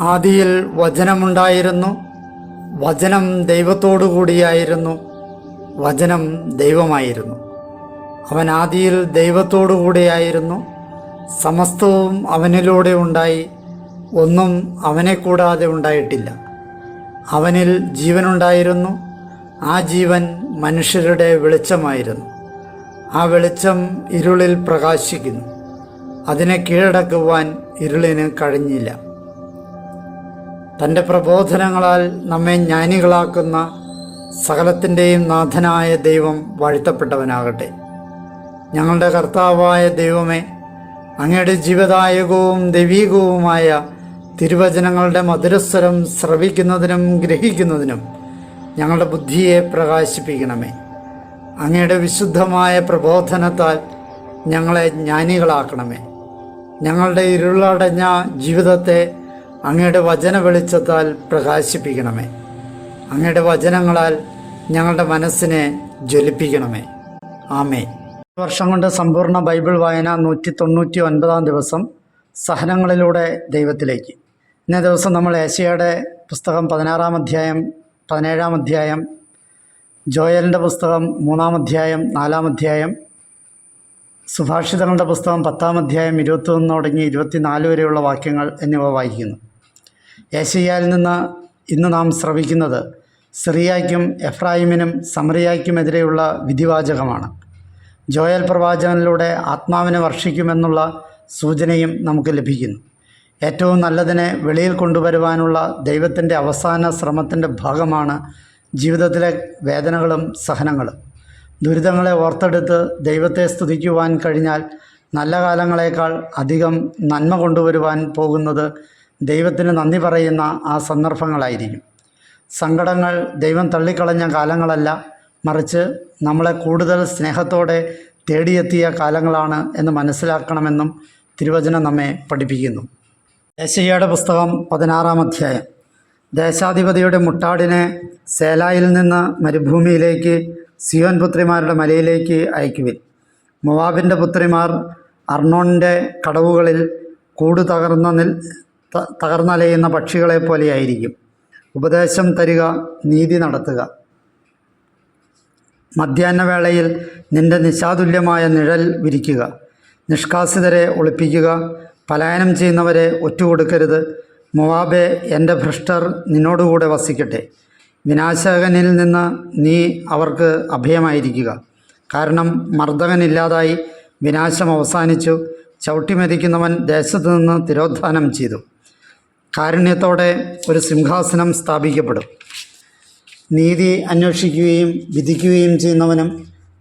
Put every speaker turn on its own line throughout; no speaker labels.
ആദിയിൽ വചനമുണ്ടായിരുന്നു, വചനം ദൈവത്തോടു കൂടിയായിരുന്നു, വചനം ദൈവമായിരുന്നു. അവൻ ആദിയിൽ ദൈവത്തോടു കൂടിയായിരുന്നു. സമസ്തവും അവനിലൂടെ ഉണ്ടായി, ഒന്നും അവനെ കൂടാതെ ഉണ്ടായിട്ടില്ല. അവനിൽ ജീവനുണ്ടായിരുന്നു, ആ ജീവൻ മനുഷ്യരുടെ വെളിച്ചമായിരുന്നു. ആ വെളിച്ചം ഇരുളിൽ പ്രകാശിക്കുന്നു, അതിനെ കീഴടക്കുവാൻ ഇരുളിന് കഴിഞ്ഞില്ല. തൻ്റെ പ്രബോധനങ്ങളാൽ നമ്മെ ജ്ഞാനികളാക്കുന്ന സകലത്തിൻ്റെയും നാഥനായ ദൈവം വാഴ്ത്തപ്പെട്ടവനാകട്ടെ. ഞങ്ങളുടെ കർത്താവായ ദൈവമേ, അങ്ങയുടെ ജീവദായകവും ദൈവീകവുമായ തിരുവചനങ്ങളുടെ മധുരസ്വരം ശ്രവിക്കുന്നതിനും ഗ്രഹിക്കുന്നതിനും ഞങ്ങളുടെ ബുദ്ധിയെ പ്രകാശിപ്പിക്കണമേ. അങ്ങയുടെ വിശുദ്ധമായ പ്രബോധനത്താൽ ഞങ്ങളെ ജ്ഞാനികളാക്കണമേ. ഞങ്ങളുടെ ഇരുളടഞ്ഞ ജീവിതത്തെ അങ്ങയുടെ വചന വെളിച്ചത്താൽ പ്രകാശിപ്പിക്കണമേ. അങ്ങയുടെ വചനങ്ങളാൽ ഞങ്ങളുടെ മനസ്സിനെ ജ്വലിപ്പിക്കണമേ. ആമേൻ. വർഷം കൊണ്ട് സമ്പൂർണ്ണ ബൈബിൾ വായന 199 ദിവസം, സഹനങ്ങളിലൂടെ ദൈവത്തിലേക്ക്. ഇന്നേ ദിവസം നമ്മൾ ഏശയ്യായുടെ പുസ്തകം 17-ാം അധ്യായം, ജോയലിൻ്റെ പുസ്തകം 3-ാം അധ്യായം 4-ാം അധ്യായം, സുഭാഷിതങ്ങളുടെ പുസ്തകം 10-ാം അധ്യായം 21 തുടങ്ങി 24 വരെയുള്ള വാക്യങ്ങൾ എന്നിവ വായിക്കുന്നു. ഏശയ്യായിൽ നിന്ന് ഇന്ന് നാം ശ്രവിക്കുന്നത് സിറിയയ്ക്കും എഫ്രായിമിനും സമറിയയ്ക്കുമെതിരെയുള്ള വിധിവാചകമാണ്. ജോയൽ പ്രവാചകനിലൂടെ ആത്മാവിനെ വർഷിക്കുമെന്നുള്ള സൂചനയും നമുക്ക് ലഭിക്കുന്നു. ഏറ്റവും നല്ലതിനെ വെളിയിൽ കൊണ്ടുവരുവാനുള്ള ദൈവത്തിൻ്റെ അവസാന ശ്രമത്തിൻ്റെ ഭാഗമാണ് ജീവിതത്തിലെ വേദനകളും സഹനങ്ങളും. ദുരിതങ്ങളെ ഓർത്തെടുത്ത് ദൈവത്തെ സ്തുതിക്കുവാൻ കഴിഞ്ഞാൽ നല്ല കാലങ്ങളേക്കാൾ അധികം നന്മ കൊണ്ടുവരുവാൻ പോകുന്നത് ദൈവത്തിന് നന്ദി പറയുന്ന ആ സന്ദർഭങ്ങളായിരിക്കും. സങ്കടങ്ങൾ ദൈവം തള്ളിക്കളഞ്ഞ കാലങ്ങളല്ല, മറിച്ച് നമ്മളെ കൂടുതൽ സ്നേഹത്തോടെ തേടിയെത്തിയ കാലങ്ങളാണ് എന്ന് മനസ്സിലാക്കണമെന്നും തിരുവചനം നമ്മെ പഠിപ്പിക്കുന്നു. ഏശയ്യായുടെ പുസ്തകം 16-ാം അധ്യായം. ദേശാധിപതിയുടെ മുട്ടാടിനെ സേലായിൽ നിന്ന് മരുഭൂമിയിലേക്ക്, സിയോൻ പുത്രിമാരുടെ മലയിലേക്ക് അയക്കുവിൻ. മോവാബിൻ്റെ പുത്രിമാർ അർണോണിൻ്റെ കടവുകളിൽ കൂട് തകർന്നലയുന്ന പക്ഷികളെ പോലെയായിരിക്കും. ഉപദേശം തരിക, നീതി നടത്തുക. മധ്യാഹ്നവേളയിൽ നിന്റെ നിശാതുല്യമായ നിഴൽ വിരിക്കുക. നിഷ്കാസിതരെ ഒളിപ്പിക്കുക, പലായനം ചെയ്യുന്നവരെ ഒറ്റുകൊടുക്കരുത്. മോവാബെ, എൻ്റെ ഭ്രഷ്ടർ നിന്നോടുകൂടെ വസിക്കട്ടെ. വിനാശകനിൽ നിന്ന് നീ അവർക്ക് അഭയമായിരിക്കുക. കാരണം മർദ്ദകനില്ലാതായി, വിനാശം അവസാനിച്ചു. ചവിട്ടിമെതിക്കുന്നവൻ ദേശത്തു നിന്ന് തിരോധാനം ചെയ്തു. കാരുണ്യത്തോടെ ഒരു സിംഹാസനം സ്ഥാപിക്കപ്പെടും. നീതി അന്വേഷിക്കുകയും വിധിക്കുകയും ചെയ്യുന്നവനും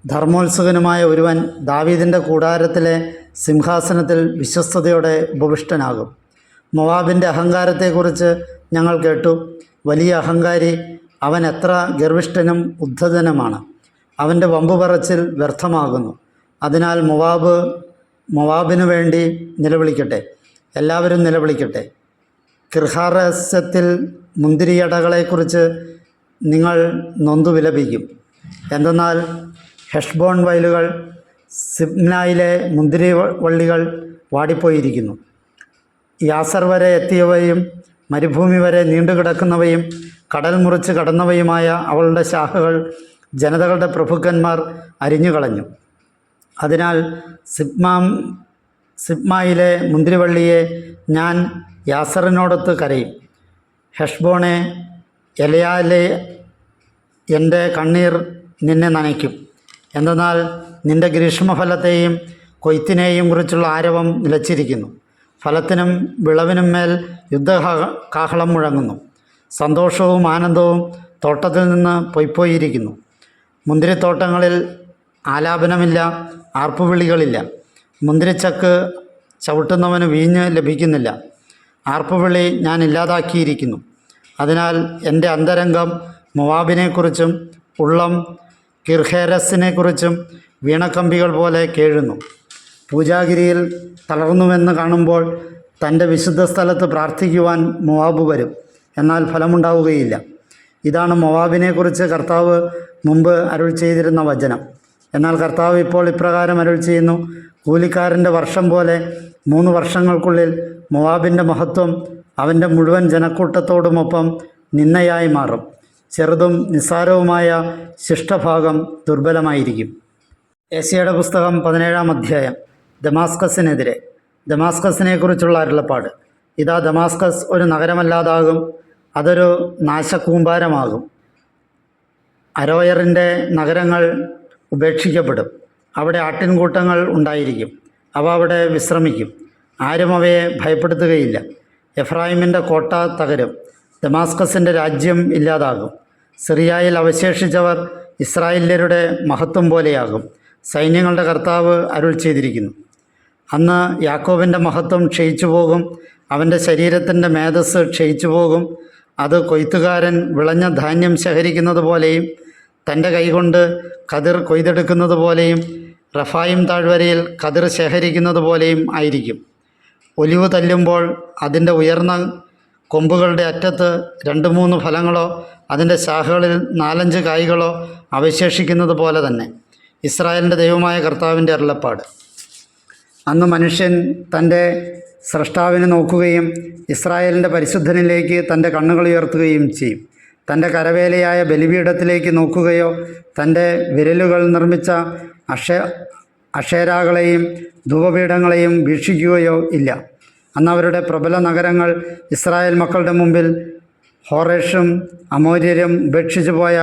ധർമ്മോത്സുകനുമായ ഒരുവൻ ദാവീദിൻ്റെ കൂടാരത്തിലെ സിംഹാസനത്തിൽ വിശ്വസ്തയോടെ ഉപവിഷ്ടനാകും. മോവാബിൻ്റെ അഹങ്കാരത്തെക്കുറിച്ച് ഞങ്ങൾ കേട്ടു. വലിയ അഹങ്കാരി, അവൻ എത്ര ഗർവിഷ്ഠനും ഉദ്ധതനുമാണ്. അവൻ്റെ വമ്പു പറച്ചിൽ വ്യർത്ഥമാകുന്നു. അതിനാൽ മോവാബിനു വേണ്ടി നിലവിളിക്കട്ടെ, എല്ലാവരും നിലവിളിക്കട്ടെ. കിർഹാരസ്യത്തിൽ മുന്തിരിയടകളെക്കുറിച്ച് നിങ്ങൾ നൊന്തു വിലപിക്കും. എന്തെന്നാൽ ഹെഷ്ബോൺ വയലുകൾ, സിബ്നായിലെ മുന്തിരി വള്ളികൾ വാടിപ്പോയിരിക്കുന്നു. യാസർ വരെ എത്തിയവയും മരുഭൂമി വരെ നീണ്ടുകിടക്കുന്നവയും കടൽ മുറിച്ച് കടന്നവയുമായ അവളുടെ ശാഖകൾ ജനതകളുടെ പ്രഭുക്കന്മാർ അരിഞ്ഞുകളഞ്ഞു. അതിനാൽ സിബ്മായിലെ മുന്തിരിവള്ളിയെ ഞാൻ യാസറിനോടൊത്ത് കരയും. ഹെഷ്ബോണെ, എലയാലെ, എൻ്റെ കണ്ണീർ നിന്നെ നനയ്ക്കും. എന്തെന്നാൽ നിൻ്റെ ഗ്രീഷ്മഫലത്തെയും കൊയ്ത്തിനെയും കുറിച്ചുള്ള ആരവം നിലച്ചിരിക്കുന്നു. ഫലത്തിനും വിളവിനും മേൽ യുദ്ധകാഹളം മുഴങ്ങുന്നു. സന്തോഷവും ആനന്ദവും തോട്ടത്തിൽ നിന്ന് പൊയ്പോയിരിക്കുന്നു. മുന്തിരിത്തോട്ടങ്ങളിൽ ആലാപനമില്ല, ആർപ്പുവിളികളില്ല. മുന്തിരിച്ചക്ക് ചവിട്ടുന്നവന് വീഞ്ഞ് ലഭിക്കുന്നില്ല. ആർപ്പുവിളി ഞാൻ ഇല്ലാതാക്കിയിരിക്കുന്നു. അതിനാൽ എൻ്റെ അന്തരംഗം മോവാബിനെക്കുറിച്ചും ഉള്ളം കിർഹേരസിനെക്കുറിച്ചും വീണക്കമ്പികൾ പോലെ കേഴുന്നു. പൂജാഗിരിയിൽ തളർന്നുവെന്ന് കാണുമ്പോൾ തൻ്റെ വിശുദ്ധ സ്ഥലത്ത് പ്രാർത്ഥിക്കുവാൻ മോവാബ് വരും, എന്നാൽ ഫലമുണ്ടാവുകയില്ല. ഇതാണ് മോവാബിനെക്കുറിച്ച് കർത്താവ് മുമ്പ് അരുൾ ചെയ്തിരുന്ന വചനം. എന്നാൽ കർത്താവ് ഇപ്പോൾ ഇപ്രകാരം അരുൾ ചെയ്യുന്നു: കൂലിക്കാരൻ്റെ വർഷം പോലെ 3 വർഷങ്ങൾക്കുള്ളിൽ മോവാബിൻ്റെ മഹത്വം അവൻ്റെ മുഴുവൻ ജനക്കൂട്ടത്തോടുമൊപ്പം നിന്ദയായി മാറും. ചെറുതും നിസ്സാരവുമായ ശിഷ്ടഭാഗം ദുർബലമായിരിക്കും. ഏശയ്യായുടെ പുസ്തകം 17-ാം അധ്യായം. ദമാസ്കസിനെതിരെ. ദമാസ്കസിനെക്കുറിച്ചുള്ള അരുളപ്പാട്. ഇതാ, ദമാസ്കസ് ഒരു നഗരമല്ലാതാകും, അതൊരു നാശകൂമ്പാരമാകും. അരോയറിൻ്റെ നഗരങ്ങൾ ഉപേക്ഷിക്കപ്പെടും. അവിടെ ആട്ടിൻകൂട്ടങ്ങൾ ഉണ്ടായിരിക്കും, അവ അവിടെ വിശ്രമിക്കും, ആരും അവയെ ഭയപ്പെടുത്തുകയില്ല. എഫ്രായിമിൻ്റെ കോട്ട തകരും, ദമാസ്കസിൻ്റെ രാജ്യം ഇല്ലാതാകും. സിറിയയിൽ അവശേഷിച്ചവർ ഇസ്രായേല്യരുടെ മഹത്വം പോലെയാകും. സൈന്യങ്ങളുടെ കർത്താവ് അരുൾ ചെയ്തിരിക്കുന്നു. അന്ന് യാക്കോബിൻ്റെ മഹത്വം ക്ഷയിച്ചു പോകും, അവൻ്റെ ശരീരത്തിൻ്റെ മേധസ് ക്ഷയിച്ചു പോകും. അത് കൊയ്ത്തുകാരൻ വിളഞ്ഞ ധാന്യം ശേഖരിക്കുന്നത് പോലെയും തൻ്റെ കൈകൊണ്ട് കതിർ കൊയ്തെടുക്കുന്നത് പോലെയും റഫായിം താഴ്വരയിൽ കതിർ ശേഖരിക്കുന്നത് പോലെയും ആയിരിക്കും. ഒലിവ് തല്ലുമ്പോൾ അതിൻ്റെ ഉയർന്ന കൊമ്പുകളുടെ അറ്റത്ത് 2-3 ഫലങ്ങളോ അതിൻ്റെ ശാഖകളിൽ 4-5 കായ്കളോ അവശേഷിക്കുന്നത് പോലെ തന്നെ. ഇസ്രായേലിൻ്റെ ദൈവമായ കർത്താവിൻ്റെ അരുളപ്പാട്. അന്ന് മനുഷ്യൻ തൻ്റെ സ്രഷ്ടാവിനെ നോക്കുകയും ഇസ്രായേലിൻ്റെ പരിശുദ്ധനിലേക്ക് തൻ്റെ കണ്ണുകൾ ഉയർത്തുകയും ചെയ്യും. തൻ്റെ കരവേലയായ ബലിപീഠത്തിലേക്ക് നോക്കുകയോ തൻ്റെ വിരലുകൾ നിർമ്മിച്ച അക്ഷേരാകളെയും ധൂപപീഠങ്ങളെയും വീക്ഷിക്കുകയോ ഇല്ല. അന്ന് അവരുടെ പ്രബല നഗരങ്ങൾ ഇസ്രായേൽ മക്കളുടെ മുമ്പിൽ ഹോറേഷും അമോര്യരും ഉപേക്ഷിച്ചു പോയ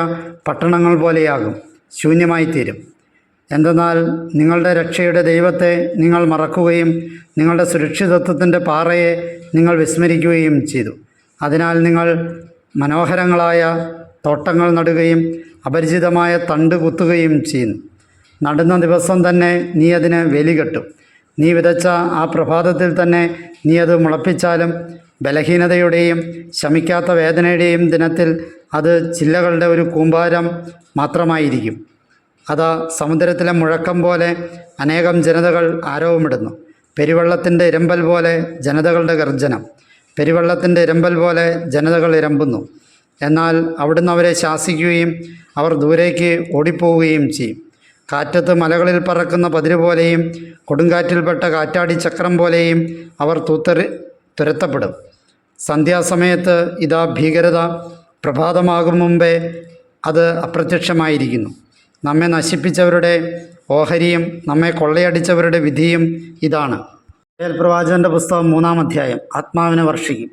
പട്ടണങ്ങൾ പോലെയാകും, ശൂന്യമായിത്തീരും. എന്തെന്നാൽ നിങ്ങളുടെ രക്ഷയുടെ ദൈവത്തെ നിങ്ങൾ മറക്കുകയും നിങ്ങളുടെ സുരക്ഷിതത്വത്തിൻ്റെ പാറയെ നിങ്ങൾ വിസ്മരിക്കുകയും ചെയ്തു. അതിനാൽ നിങ്ങൾ മനോഹരങ്ങളായ തോട്ടങ്ങൾ നടുകയും അപരിചിതമായ തണ്ട് കുത്തുകയും ചെയ്യുന്നു. നടുന്ന ദിവസം തന്നെ നീ അതിന് വേലി കെട്ടും. നീ വിതച്ച ആ പ്രഭാതത്തിൽ തന്നെ നീ അത് മുളപ്പിച്ചാലും ബലഹീനതയുടെയും ശമിക്കാത്ത വേദനയുടെയും ദിനത്തിൽ അത് ചില്ലകളുടെ ഒരു കൂമ്പാരം മാത്രമായിരിക്കും. അതാ, സമുദ്രത്തിലെ മുഴക്കം പോലെ അനേകം ജനതകൾ ആരവമിടുന്നു. പെരുവെള്ളത്തിൻ്റെ ഇരമ്പൽ പോലെ ജനതകളുടെ ഗർജനം. പെരുവെള്ളത്തിൻ്റെ ഇരമ്പൽ പോലെ ജനതകൾ ഇരമ്പുന്നു. എന്നാൽ അവിടുന്ന് അവരെ ശാസിക്കുകയും അവർ ദൂരേക്ക് ഓടിപ്പോവുകയും ചെയ്യും. കാറ്റത്ത് മലകളിൽ പറക്കുന്ന പതിര് പോലെയും കൊടുങ്കാറ്റിൽപ്പെട്ട കാറ്റാടി ചക്രം പോലെയും അവർ തുരത്തപ്പെടും. സന്ധ്യാസമയത്ത് ഇതാ ഭീകരത, പ്രഭാതമാകും മുമ്പേ അത് അപ്രത്യക്ഷമായിരിക്കുന്നു. നമ്മെ നശിപ്പിച്ചവരുടെ ഓഹരിയും നമ്മെ കൊള്ളയടിച്ചവരുടെ വിധിയും ഇതാണ്. യോവേൽ പ്രവാചകൻ്റെ പുസ്തകം 3-ാം അധ്യായം. ആത്മാവിനെ വർഷിക്കും.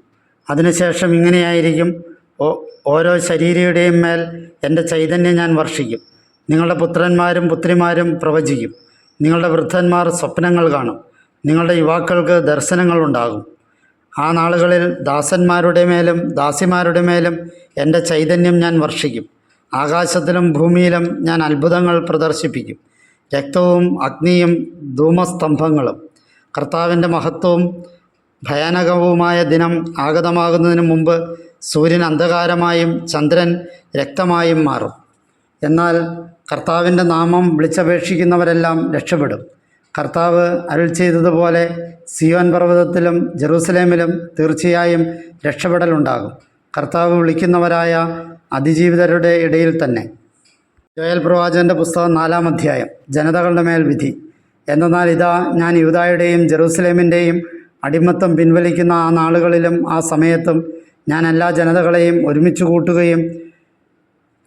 അതിനുശേഷം ഇങ്ങനെയായിരിക്കും: ഓരോ ശരീരയുടെയും മേൽ എൻ്റെ ചൈതന്യം ഞാൻ വർഷിക്കും. നിങ്ങളുടെ പുത്രന്മാരും പുത്രിമാരും പ്രവചിക്കും. നിങ്ങളുടെ വൃദ്ധന്മാർ സ്വപ്നങ്ങൾ കാണും. നിങ്ങളുടെ യുവാക്കൾക്ക് ദർശനങ്ങളുണ്ടാകും. ആ നാളുകളിൽ ദാസന്മാരുടെ മേലും ദാസിമാരുടെ മേലും എൻ്റെ ചൈതന്യം ഞാൻ വർഷിക്കും. ആകാശത്തിലും ഭൂമിയിലും ഞാൻ അത്ഭുതങ്ങൾ പ്രദർശിപ്പിക്കും. രക്തവും അഗ്നിയും ധൂമസ്തംഭങ്ങളും. കർത്താവിൻ്റെ മഹത്വവും ഭയാനകവുമായ ദിനം ആഗതമാകുന്നതിന് മുമ്പ് സൂര്യൻ അന്ധകാരമായും ചന്ദ്രൻ രക്തമായും മാറും. എന്നാൽ കർത്താവിൻ്റെ നാമം വിളിച്ചപേക്ഷിക്കുന്നവരെല്ലാം രക്ഷപ്പെടും. കർത്താവ് അരുൾ ചെയ്തതുപോലെ സിയോൻ പർവ്വതത്തിലും ജെറൂസലേമിലും തീർച്ചയായും രക്ഷപ്പെടലുണ്ടാകും. കർത്താവ് വിളിക്കുന്നവരായ അതിജീവിതരുടെ ഇടയിൽ തന്നെ. യോവേൽ പ്രവാചകൻ്റെ പുസ്തകം 4-ാം അധ്യായം. ജനതകളുടെ മേൽ വിധി. എന്തെന്നാൽ ഇതാ, ഞാൻ യൂദായുടെയും ജെറൂസലേമിൻ്റെയും അടിമത്തം പിൻവലിക്കുന്ന ആ നാളുകളിലും ആ സമയത്തും ഞാൻ എല്ലാ ജനതകളെയും ഒരുമിച്ച് കൂട്ടുകയും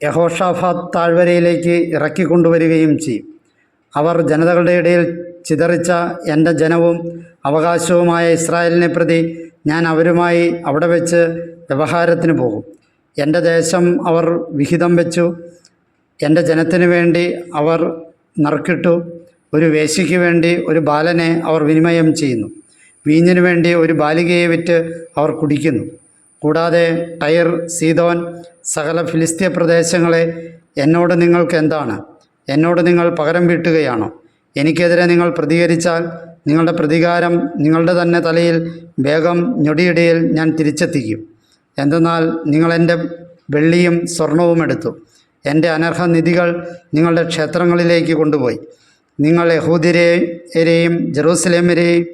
യഹോഷാഫാത്ത് താഴ്വരയിലേക്ക് ഇറക്കിക്കൊണ്ടുവരികയും ചെയ്യും. അവർ ജനതകളുടെ ഇടയിൽ ചിതറിച്ച എൻ്റെ ജനവും അവകാശവുമായ ഇസ്രായേലിനെ പ്രതി ഞാൻ അവരുമായി അവിടെ വെച്ച് വ്യവഹാരത്തിന് പോകും. എൻ്റെ ദേശം അവർ വിഹിതം വെച്ചു. എൻ്റെ ജനത്തിനു വേണ്ടി അവർ നറുക്കിട്ടു. ഒരു വേശ്യയ്ക്ക് വേണ്ടി ഒരു ബാലനെ അവർ വിനിമയം ചെയ്യുന്നു. വീഞ്ഞിനു വേണ്ടി ഒരു ബാലികയെ വിറ്റ് അവർ കുടിക്കുന്നു. കൂടാതെ ടയർ, സീദോൻ, സകല ഫിലിസ്തീയ പ്രദേശങ്ങളെ, എന്നോട് നിങ്ങൾക്ക് എന്താണ്? എന്നോട് നിങ്ങൾ പകരം വീട്ടുകയാണോ? എനിക്കെതിരെ നിങ്ങൾ പ്രതികരിച്ചാൽ നിങ്ങളുടെ പ്രതികാരം നിങ്ങളുടെ തന്നെ തലയിൽ വേഗം ഞൊടിയിടയിൽ ഞാൻ തിരിച്ചെത്തിക്കും. എന്തെന്നാൽ നിങ്ങൾ എൻ്റെ വെള്ളിയും സ്വർണവും എടുത്തു. എൻ്റെ അനർഹനിധികൾ നിങ്ങളുടെ ക്ഷേത്രങ്ങളിലേക്ക് കൊണ്ടുപോയി. നിങ്ങൾ യഹൂദ്യരെയും ജെറൂസലേമിനെയും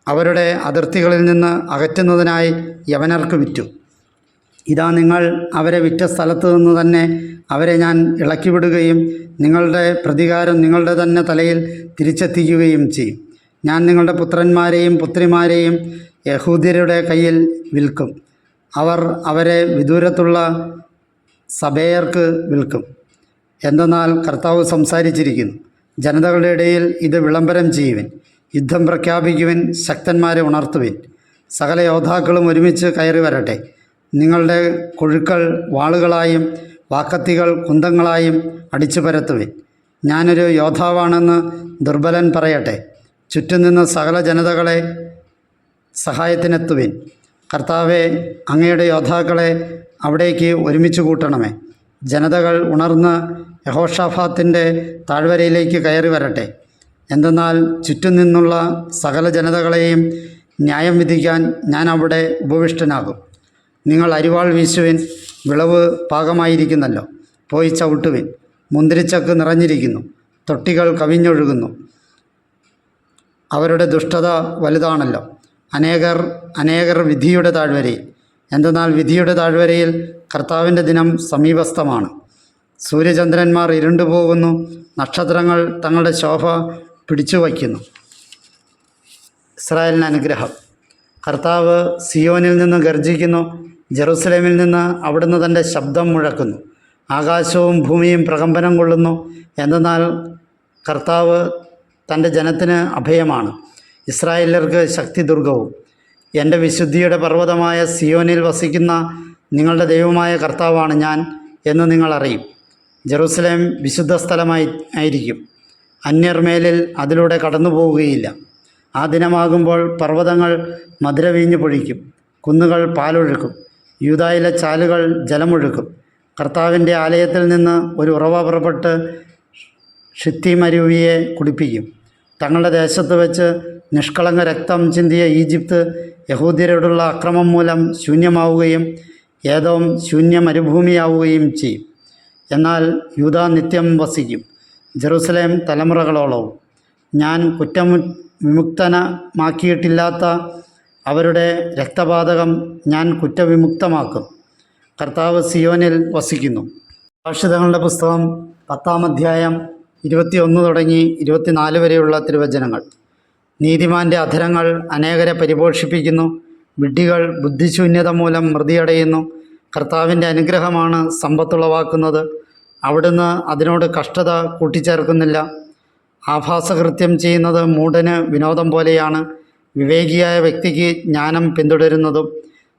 അവരുടെ അതിർത്തികളിൽ നിന്ന് അകറ്റുന്നതിനായി യവനർക്ക് വിറ്റു. ഇതാ, നിങ്ങൾ അവരെ വിറ്റ സ്ഥലത്തു നിന്ന് തന്നെ അവരെ ഞാൻ ഇളക്കിവിടുകയും നിങ്ങളുടെ പ്രതികാരം നിങ്ങളുടെ തന്നെ തലയിൽ തിരിച്ചെത്തിക്കുകയും ചെയ്യും. ഞാൻ നിങ്ങളുടെ പുത്രന്മാരെയും പുത്രിമാരെയും യഹൂദ്യരുടെ കയ്യിൽ വിൽക്കും. അവർ അവരെ വിദൂരത്തുള്ള സബേയർക്ക് വിൽക്കും. എന്തെന്നാൽ കർത്താവ് സംസാരിച്ചിരിക്കുന്നു, ജനതകളുടെ ഇടയിൽ ഇത് വിളംബരം ചെയ്യുവിൻ, യുദ്ധം പ്രഖ്യാപിക്കുവിൻ, ശക്തന്മാരെ ഉണർത്തുവിൻ, സകല യോദ്ധാക്കളും ഒരുമിച്ച് കയറി വരട്ടെ. നിങ്ങളുടെ കൊഴുക്കൾ വാളുകളായും വാക്കത്തികൾ കുന്തങ്ങളായും അടിച്ചു പരത്തുവിൻ. ഞാനൊരു യോദ്ധാവാണെന്ന് ദുർബലൻ പറയട്ടെ. ചുറ്റും നിന്ന് സകല ജനതകളെ സഹായത്തിനെത്തുവിൻ. കർത്താവെ, അങ്ങയുടെ യോദ്ധാക്കളെ അവിടേക്ക് ഒരുമിച്ച് കൂട്ടണമേ. ജനതകൾ ഉണർന്ന് യഹോഷാഫാത്തിൻ്റെ താഴ്വരയിലേക്ക് കയറി വരട്ടെ. എന്തെന്നാൽ ചുറ്റും നിന്നുള്ള സകല ജനതകളെയും ന്യായം വിധിക്കാൻ ഞാൻ അവിടെ ഉപവിഷ്ടനാകും. നിങ്ങൾ അരിവാൾ വീശുവിൻ, വിളവ് പാകമായിരിക്കുന്നല്ലോ, പോയി ചവിട്ടുവിൻ. മുന്തിരിച്ചക്ക് നിറഞ്ഞിരിക്കുന്നു, തൊട്ടികൾ കവിഞ്ഞൊഴുകുന്നു. അവരുടെ ദുഷ്ടത വലുതാണല്ലോ. അനേകർ വിധിയുടെ താഴ്വരയിൽ. എന്തെന്നാൽ വിധിയുടെ താഴ്വരയിൽ കർത്താവിൻ്റെ ദിനം സമീപസ്ഥമാണ്. സൂര്യചന്ദ്രന്മാർ ഇരുണ്ടുപോകുന്നു, നക്ഷത്രങ്ങൾ തങ്ങളുടെ ശോഭ പിടിച്ചു വയ്ക്കുന്നു. ഇസ്രായേലിന് അനുഗ്രഹം. കർത്താവ് സിയോനിൽ നിന്ന് ഗർജിക്കുന്നു, ജെറുസലേമിൽ നിന്ന് അവിടുന്ന് തൻ്റെ ശബ്ദം മുഴക്കുന്നു. ആകാശവും ഭൂമിയും പ്രകമ്പനം കൊള്ളുന്നു. എന്തെന്നാൽ കർത്താവ് തൻ്റെ ജനത്തിന് അഭയമാണ്, ഇസ്രായേല്യർക്ക് ശക്തിദുർഗവും. എൻ്റെ വിശുദ്ധിയുടെ പർവ്വതമായ സിയോനിൽ വസിക്കുന്ന നിങ്ങളുടെ ദൈവമായ കർത്താവാണ് ഞാൻ എന്ന് നിങ്ങൾ അറിയും. ജെറുസലേം വിശുദ്ധ സ്ഥലമായിരിക്കും, അന്യർ മേലിൽ അതിലൂടെ കടന്നു പോവുകയില്ല. ആ ദിനമാകുമ്പോൾ പർവ്വതങ്ങൾ മധുരവീഞ്ഞു പൊഴിക്കും, കുന്നുകൾ പാലൊഴുക്കും, യൂദായിലെ ചാലുകൾ ജലമൊഴുക്കും. കർത്താവിൻ്റെ ആലയത്തിൽ നിന്ന് ഒരു ഉറവ പുറപ്പെട്ട് ഷിത്തീമരുവിയെ കുടിപ്പിക്കും. തങ്ങളുടെ ദേശത്ത് വെച്ച് നിഷ്കളങ്ക രക്തം ചിന്തിയ ഈജിപ്ത് യഹൂദ്യരോടുള്ള അക്രമം മൂലം ശൂന്യമാവുകയും ഏദോം ശൂന്യ മരുഭൂമിയാവുകയും ചെയ്യും. എന്നാൽ യൂദാ നിത്യം വസിക്കും, ജെറുസലേം തലമുറകളോളവും. ഞാൻ കുറ്റവിമുക്തമാക്കിയിട്ടില്ലാത്ത അവരുടെ രക്തപാതകം ഞാൻ കുറ്റവിമുക്തമാക്കും. കർത്താവ് സിയോനിൽ വസിക്കുന്നു. ഭാഷിതങ്ങളുടെ പുസ്തകം 10-ാം അധ്യായം 21 തുടങ്ങി 24 വരെയുള്ള തിരുവചനങ്ങൾ. നീതിമാൻ്റെ അധരങ്ങൾ അനേകരെ പരിപോഷിപ്പിക്കുന്നു, വിഡ്ഢികൾ ബുദ്ധിശൂന്യത മൂലം മൃതിയടയുന്നു. കർത്താവിൻ്റെ അനുഗ്രഹമാണ് സമ്പത്തുളവാക്കുന്നത്, അവിടുന്ന് അതിനോട് കഷ്ടത കൂട്ടിച്ചേർക്കുന്നില്ല. ആഭാസകൃത്യം ചെയ്യുന്നത് മൂഢന് വിനോദം പോലെയാണ്, വിവേകിയായ വ്യക്തിക്ക് ജ്ഞാനം പിന്തുടരുന്നതും.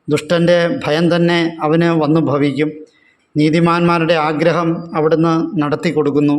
ദുഷ്ടൻ്റെ ഭയം തന്നെ അവന് വന്നു ഭവിക്കും. നീതിമാന്മാരുടെ ആഗ്രഹം അവിടുന്ന് നടത്തി കൊടുക്കുന്നു.